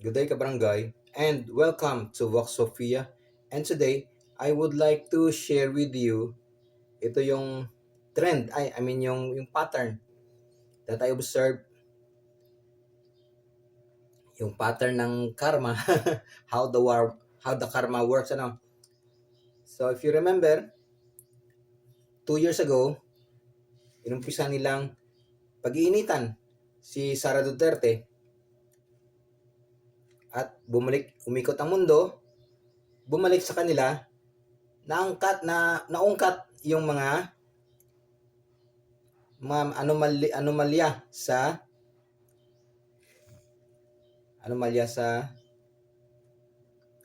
Good day, Kabarangay, and welcome to Vox Sophia. And today, I would like to share with you ito yung trend, yung pattern that I observed, yung pattern ng karma, how the karma works, ano. So if you remember, 2 years ago, inumpisa nilang pag-iinitan si Sara Duterte at umikot ang mundo, bumalik sa kanila, naungkat yung mga anomalya sa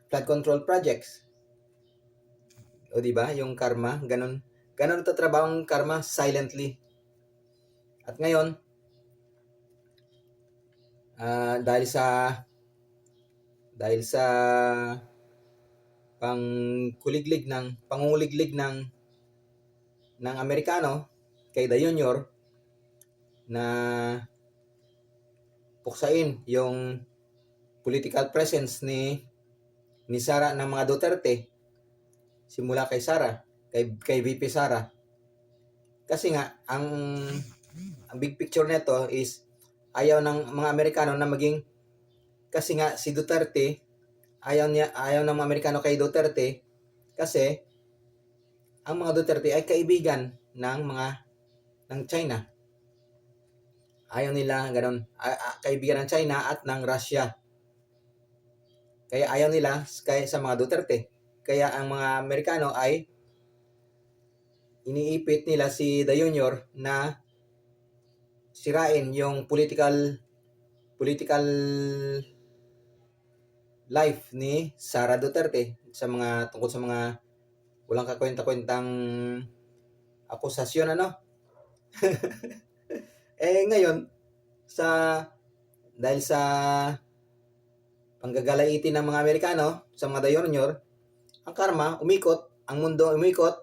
flood control projects. O di ba? Yung karma, ganun tatrabaho ang karma silently. At ngayon, dahil sa pangunguliglig ng Amerikano kay The Junior na puksain yung political presence ni Sara ng mga Duterte, simula kay Sara, kay VP Sara. Kasi nga ang big picture nito is ayaw ng mga Amerikano na maging, kasi nga si Duterte, ayaw ng mga Amerikano kay Duterte kasi ang mga Duterte ay kaibigan ng China. Ayaw nila ganun, kaibigan ng China at ng Russia. Kaya ayaw nila sa mga Duterte. Kaya ang mga Amerikano ay iniipit nila si The Junior na sirain yung political life ni Sara Duterte tungkol sa mga walang kakwenta-kwentang akusasyon, ano. Ngayon, dahil sa panggagalaitin ng mga Amerikano sa mga The Junior, ang karma umikot, ang mundo umikot,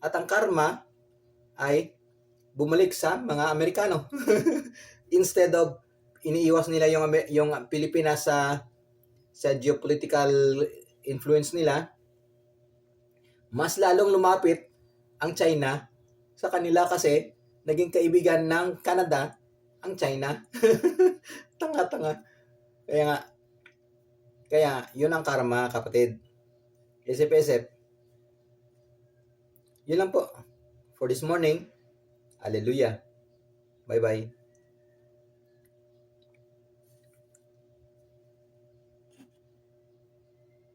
at ang karma ay bumalik sa mga Amerikano. Instead of iniiwas nila yung Pilipinas sa geopolitical influence nila, mas lalong lumapit ang China sa kanila kasi naging kaibigan ng Canada ang China. Tanga-tanga. Kaya yun ang karma, kapatid. Isip-isip. Yun lang po for this morning. Hallelujah. Bye-bye.